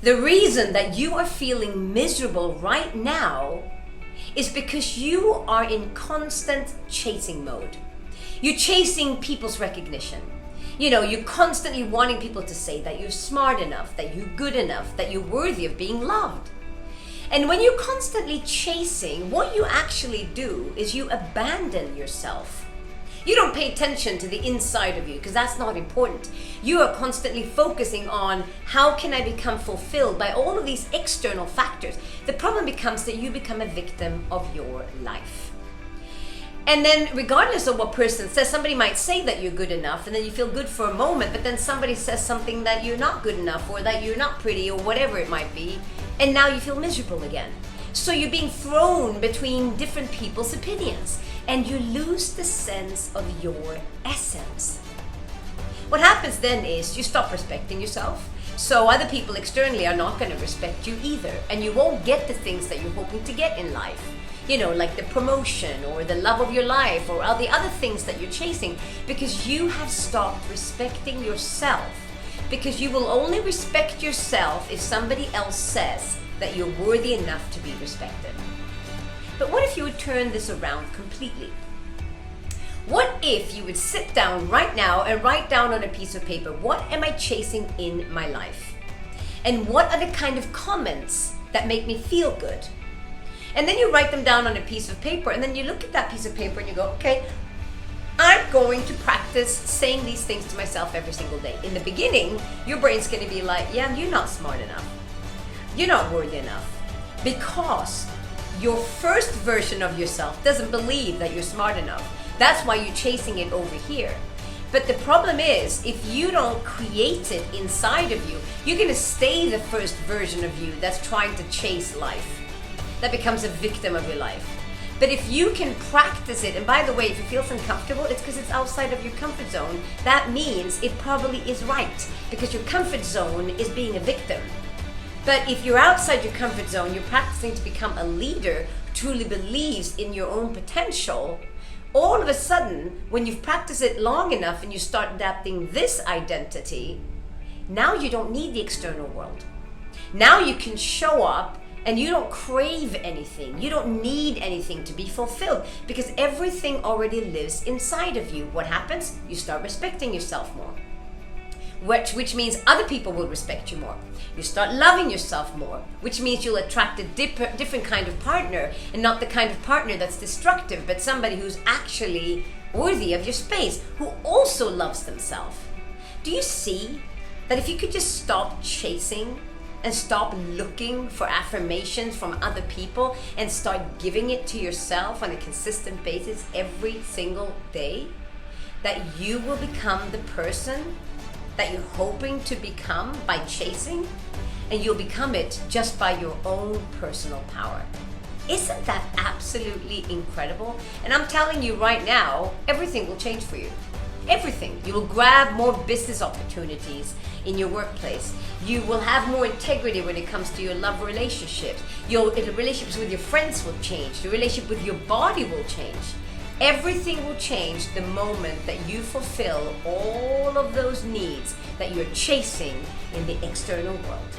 The reason that you are feeling miserable right now is because you are in constant chasing mode. You're chasing people's recognition. You're constantly wanting people to say that you're smart enough, that you're good enough, that you're worthy of being loved. And when you're constantly chasing, what you actually do is you abandon yourself. You don't pay attention to the inside of you because that's not important. You are constantly focusing on how can I become fulfilled by all of these external factors. The problem becomes that you become a victim of your life. And then regardless of what person says, somebody might say that you're good enough and then you feel good for a moment, but then somebody says something that you're not good enough or that you're not pretty or whatever it might be, and now you feel miserable again. So you're being thrown between different people's opinions and you lose the sense of your essence. What happens then is you stop respecting yourself, so other people externally are not going to respect you either, and you won't get the things that you're hoping to get in life. Like the promotion or the love of your life or all the other things that you're chasing, because you have stopped respecting yourself. Because you will only respect yourself if somebody else says that you're worthy enough to be respected. But what if you would turn this around completely? What if you would sit down right now and write down on a piece of paper, what am I chasing in my life? And what are the kind of comments that make me feel good? And then you write them down on a piece of paper, and then you look at that piece of paper and you go, okay, I'm going to practice saying these things to myself every single day. In the beginning, your brain's going to be like, yeah, you're not smart enough. You're not worthy enough. Because your first version of yourself doesn't believe that you're smart enough. That's why you're chasing it over here. But the problem is, if you don't create it inside of you, you're going to stay the first version of you that's trying to chase life. That becomes a victim of your life. But if you can practice it, and by the way, if it feels uncomfortable, it's because it's outside of your comfort zone. That means it probably is right, because your comfort zone is being a victim. But if you're outside your comfort zone, you're practicing to become a leader who truly believes in your own potential. All of a sudden, when you've practiced it long enough and you start adapting this identity, now you don't need the external world. Now you can show up and you don't crave anything. You don't need anything to be fulfilled because everything already lives inside of you. What happens? You start respecting yourself more. Which means other people will respect you more. You start loving yourself more, which means you'll attract a different kind of partner, and not the kind of partner that's destructive, but somebody who's actually worthy of your space, who also loves themselves. Do you see that if you could just stop chasing and stop looking for affirmations from other people and start giving it to yourself on a consistent basis every single day, that you will become the person that you're hoping to become by chasing, and you'll become it just by your own personal power. Isn't that absolutely incredible? And I'm telling you right now, everything will change for you. Everything. You will grab more business opportunities in your workplace. You will have more integrity when it comes to your love relationships. Your relationships with your friends will change. The relationship with your body will change. Everything will change the moment that you fulfill all of those needs that you're chasing in the external world.